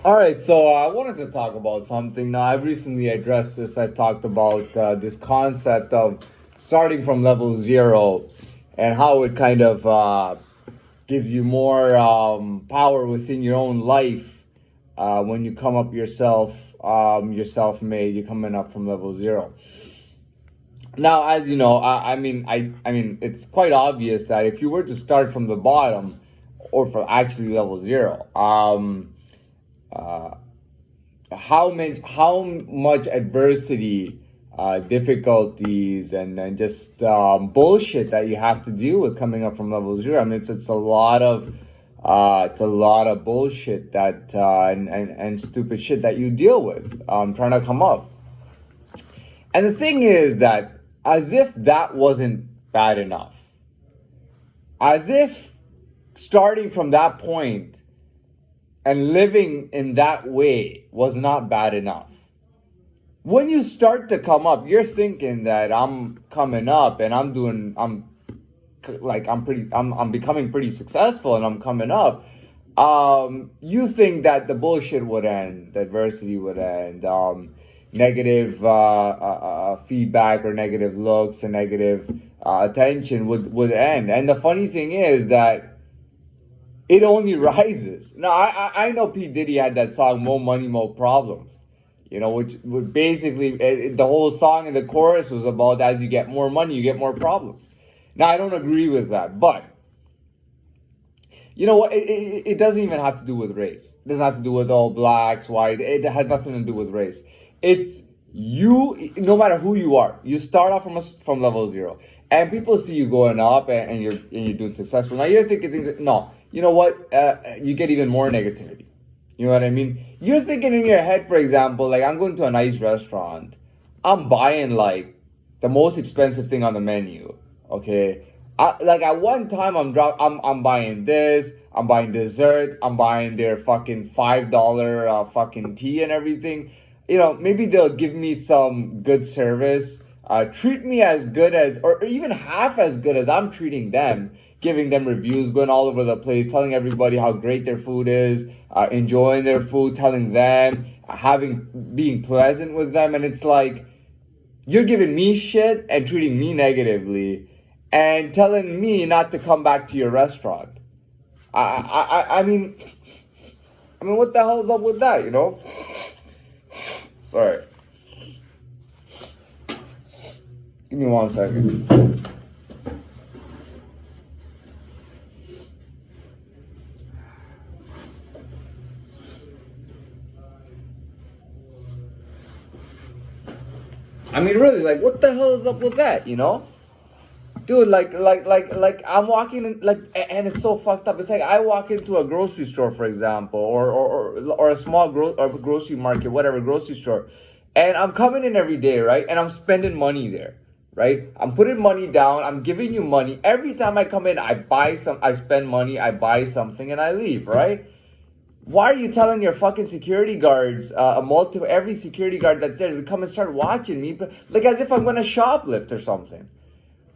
All right, so I wanted to talk about something. Now, I've recently addressed this. I've talked about this concept of starting from level zero and how it kind of gives you more power within your own life when you come up yourself, you're self made, you're coming up from level zero. Now, as you know, I mean, it's quite obvious that if you were to start from the bottom or from actually level zero, how much adversity, difficulties, and just bullshit that you have to deal with coming up from level zero. I mean, it's a lot of bullshit that and stupid shit that you deal with trying to come up. And the thing is that as if that wasn't bad enough, as if starting from that point and living in that way was not bad enough. When you start to come up, you're thinking that I'm coming up and I'm becoming pretty successful and I'm coming up. You think that the bullshit would end, the adversity would end, negative feedback or negative looks and negative attention would end. And the funny thing is that it only rises. Now, I know P. Diddy had that song, More Money, More Problems. You know, which would basically, the whole song and the chorus was about as you get more money, you get more problems. Now, I don't agree with that, but you know what? It doesn't even have to do with race. It doesn't have to do with all blacks, white. It has nothing to do with race. It's you, no matter who you are, you start off from level zero. And people see you going up and you're doing successful. Now you're thinking things no, you know what? You get even more negativity. You know what I mean? You're thinking in your head, for example, like I'm going to a nice restaurant. I'm buying like the most expensive thing on the menu. Okay. Like at one time I'm buying this, I'm buying dessert, I'm buying their fucking $5 fucking tea and everything. You know, maybe they'll give me some good service, treat me as good as, or even half as good as I'm treating them, giving them reviews, going all over the place, telling everybody how great their food is, enjoying their food, telling them, being pleasant with them. And it's like, you're giving me shit and treating me negatively and telling me not to come back to your restaurant. I mean, what the hell is up with that, you know? Sorry. Give me 1 second. I mean, really, like, what the hell is up with that, you know? Dude, like, I'm walking in, like, and it's so fucked up. It's like I walk into a grocery store, for example, or a small or grocery market, whatever, grocery store, and I'm coming in every day, right? And I'm spending money there, right? I'm putting money down. I'm giving you money every time I come in. I spend money, I buy something, and I leave, right? Why are you telling your fucking security guards, every security guard that's there to come and start watching me, like as if I'm gonna shoplift or something?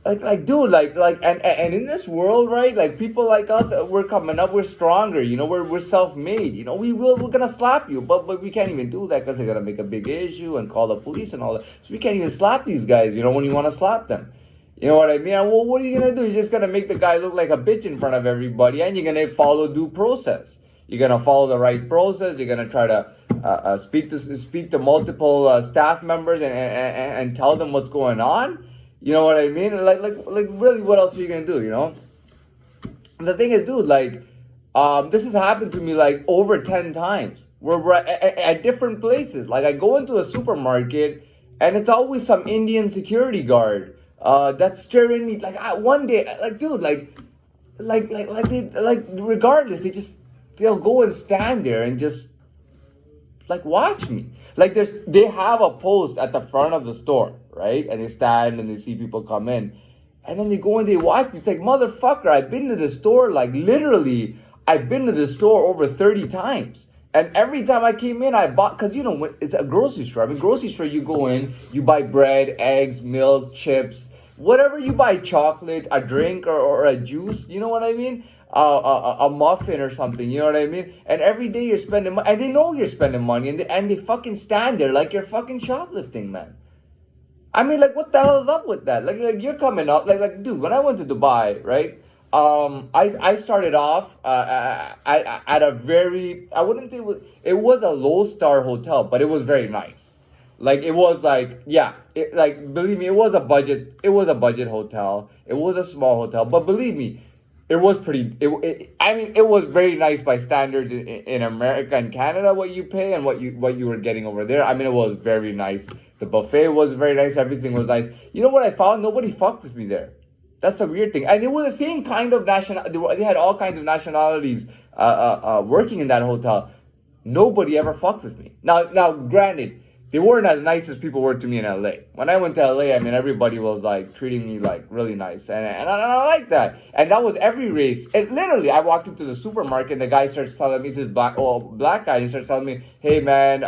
Dude, and in this world, right? Like people like us, we're coming up, we're stronger. You know, we're self-made. You know, we're gonna slap you, but we can't even do that because they're gonna make a big issue and call the police and all that. So we can't even slap these guys. You know, when you want to slap them. You know what I mean? Well, what are you gonna do? You're just gonna make the guy look like a bitch in front of everybody, and you're gonna follow due process. You're gonna follow the right process. You're gonna try to speak to multiple staff members and tell them what's going on. You know what I mean? Like really, what else are you gonna do? You know? And the thing is, dude, like, this has happened to me like over 10 times. We're at different places. Like I go into a supermarket, and it's always some Indian security guard that's staring me. Like one day, like dude, regardless, they'll go and stand there and just like watch me. Like they have a post at the front of the store, right? And they stand and they see people come in. And then they go and they watch me. It's like, motherfucker, I've been to the store, like literally, I've been to the store over 30 times. And every time I came in, I bought, because you know, it's a grocery store. I mean, grocery store, you go in, you buy bread, eggs, milk, chips, whatever you buy, chocolate, a drink, or a juice, you know what I mean? a muffin or something. You know what I mean? And every day you're spending money, and they know you're spending money, and they fucking stand there like you're fucking shoplifting, man. I mean, like, what the hell is up with that? Like you're coming up, dude. When I went to Dubai, right? I started off at a very, I wouldn't think it was a low star hotel, but it was very nice. Like it was like, yeah, like believe me, it was a budget hotel. It was a small hotel, but believe me, it was pretty. I mean, it was very nice by standards in America and Canada. What you pay and what you were getting over there. I mean, it was very nice. The buffet was very nice. Everything was nice. You know what I found? Nobody fucked with me there. That's a weird thing. And it was the same kind of national. They had all kinds of nationalities working in that hotel. Nobody ever fucked with me. Now, granted, they weren't as nice as people were to me in LA. When I went to LA, I mean, everybody was like treating me like really nice, and I like that. And that was every race. And literally, I walked into the supermarket, and the guy starts telling me, this black guy, he starts telling me, "Hey man,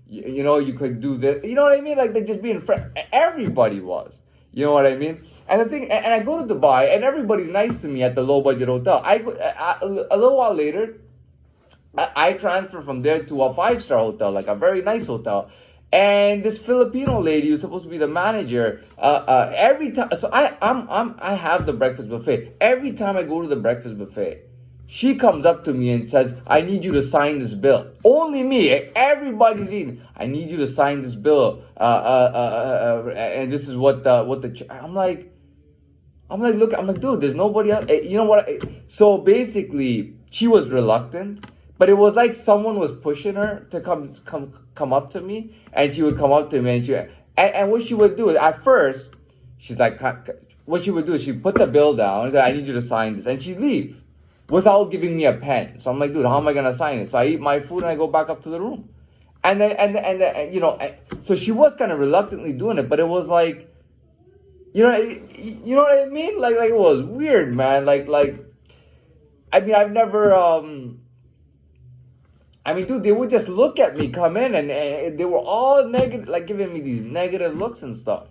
you know, you could do this." You know what I mean? Like they just being friends. Everybody was. You know what I mean? And the thing, and I go to Dubai, and everybody's nice to me at the low budget hotel. A little while later, I transferred from there to a 5-star hotel, like a very nice hotel. And this Filipino lady who's supposed to be the manager, every time, so I have the breakfast buffet. Every time I go to the breakfast buffet, she comes up to me and says, "I need you to sign this bill." Only me, everybody's eating. "I need you to sign this bill, and this is what the. I'm like, look, I'm like, dude, there's nobody else. You know what? So basically, she was reluctant. But it was like someone was pushing her to come up to me, and she would come up to me, and what she would do is at first, she's like, what she would do is she'd put the bill down and say, "I need you to sign this," and she'd leave without giving me a pen. So I'm like, dude, how am I gonna sign it? So I eat my food and I go back up to the room, and then you know, so she was kind of reluctantly doing it, but it was like, you know what I mean? Like it was weird, man. Like I mean, I've never I mean, dude, they would just look at me come in, and they were all negative, like giving me these negative looks and stuff.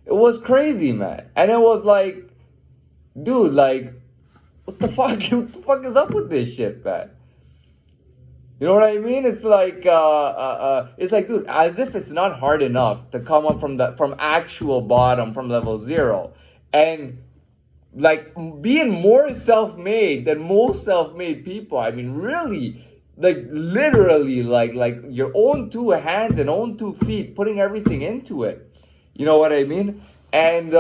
It was crazy, man. And it was like, dude, like, what the fuck? What the fuck is up with this shit, man? You know what I mean? It's like, dude, as if it's not hard enough to come up from actual bottom, from level 0, and like being more self-made than most self-made people. I mean, really, like literally, like your own 2 hands and own 2 feet, putting everything into it. You know what I mean? And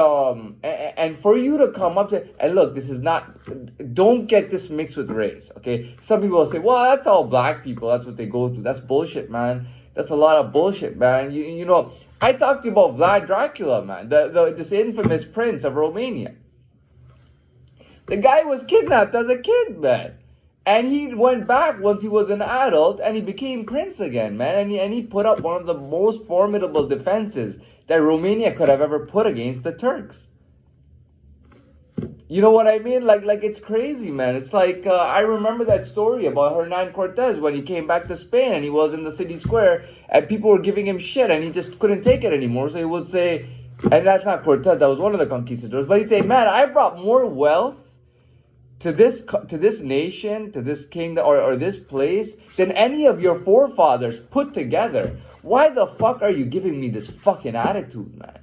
for you to come up to, and look, this is not, don't get this mixed with race, okay? Some people will say, well, that's all black people, that's what they go through. That's bullshit, man. That's a lot of bullshit, man. You know, I talked to you about Vlad Dracula, man, this infamous prince of Romania. The guy was kidnapped as a kid, man. And he went back once he was an adult, and he became prince again, man. And he put up one of the most formidable defenses that Romania could have ever put against the Turks. You know what I mean? Like it's crazy, man. It's like, I remember that story about Hernan Cortez when he came back to Spain, and he was in the city square, and people were giving him shit, and he just couldn't take it anymore. So he would say, and that's not Cortez, that was one of the conquistadors, but he'd say, "Man, I brought more wealth to this nation, to this kingdom, or this place, than any of your forefathers put together. Why the fuck are you giving me this fucking attitude, man?"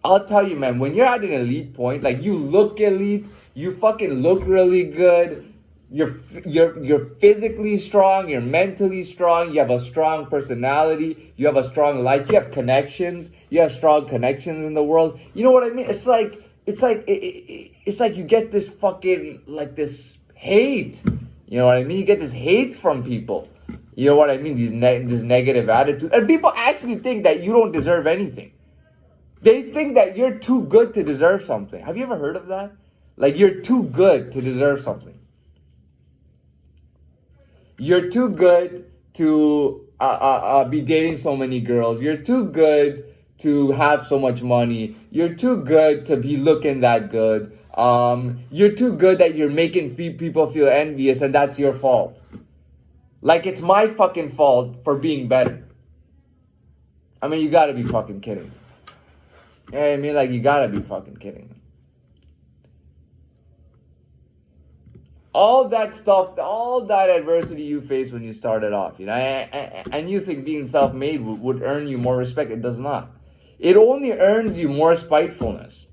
I'll tell you, man, when you're at an elite point, like you look elite, you fucking look really good, you're physically strong, you're mentally strong, you have a strong personality, you have a strong life, you have connections, you have strong connections in the world. You know what I mean? It's like you get this fucking, like, this hate. You know what I mean? You get this hate from people. You know what I mean? This negative attitude. And people actually think that you don't deserve anything. They think that you're too good to deserve something. Have you ever heard of that? Like, you're too good to deserve something. You're too good to be dating so many girls. You're too good to have so much money. You're too good to be looking that good. You're too good that you're making people feel envious, and that's your fault. Like it's my fucking fault for being better. I mean, you gotta be fucking kidding. You know what I mean? Like, you gotta be fucking kidding. all that stuff, all that adversity you faced when you started off, and you think being self-made would earn you more respect. It does not. It only earns you more spitefulness.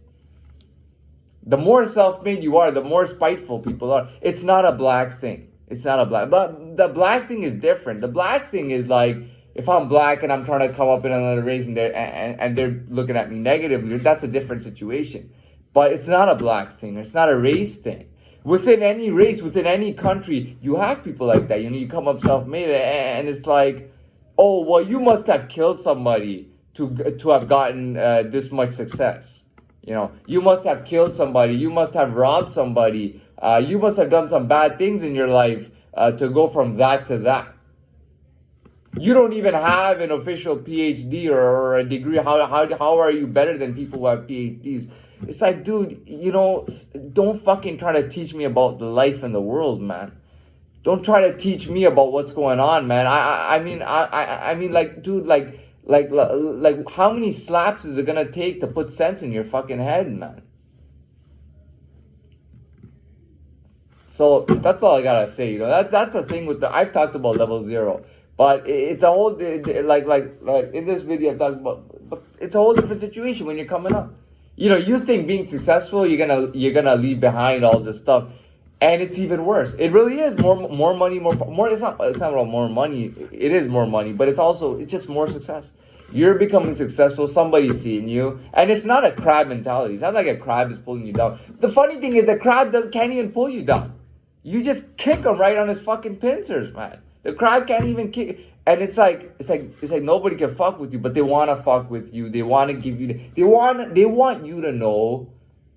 The more self-made you are, the more spiteful people are. It's not a black thing. It's not a black, but the black thing is different. The black thing is like, if I'm black and I'm trying to come up in another race and they're looking at me negatively, that's a different situation. But it's not a black thing. It's not a race thing. Within any race, within any country, you have people like that. You come up self-made, and it's like, oh, well, you must have killed somebody to have gotten this much success. You must have killed somebody. You must have robbed somebody. You must have done some bad things in your life to go from that to that. You don't even have an official PhD or a degree. How are you better than people who have PhDs? It's like, dude, don't fucking try to teach me about the life in the world, man. Don't try to teach me about what's going on, man. I mean, like, dude, like how many slaps is it gonna take to put sense in your fucking head, man? So that's all I gotta say. That's the thing with I've talked about level 0, but it's a whole like in this video I've talked about, but it's a whole different situation when you're coming up. You think being successful, you're gonna leave behind all this stuff, and it's even worse. It really is more money, more. It's not about more money. It is more money, but it's just more success. You're becoming successful. Somebody's seeing you, and it's not a crab mentality. It's not like a crab is pulling you down. The funny thing is, the crab can't even pull you down. You just kick him right on his fucking pincers, man. The crab can't even kick. And it's like nobody can fuck with you, but they want to fuck with you. They want to give you. They want you to know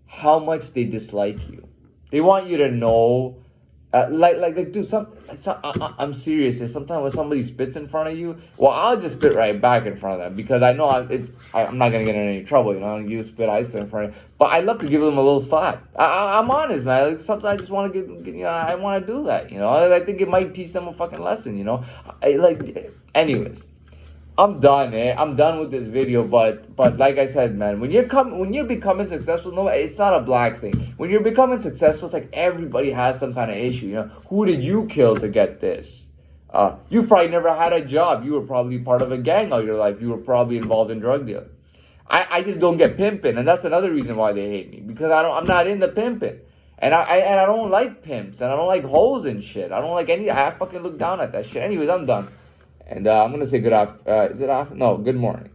how much they dislike you. They want you to know, dude. I'm serious. Sometimes when somebody spits in front of you, well, I'll just spit right back in front of them because I know I'm not gonna get in any trouble. You spit, I spit in front of you. But I love to give them a little slap. I'm honest, man. Sometimes I just want to get. I want to do that. I think it might teach them a fucking lesson. Anyways. I'm done, I'm done with this video, but like I said, man, when you're becoming successful, no, it's not a black thing. When you're becoming successful, it's like everybody has some kind of issue. Who did you kill to get this? You probably never had a job. You were probably part of a gang all your life. You were probably involved in drug dealing. I just don't get pimping, and that's another reason why they hate me, because I'm not into pimping. And I don't like pimps, and I don't like hoes and shit. I don't like I fucking look down at that shit. Anyways, I'm done. And I'm going to say good morning.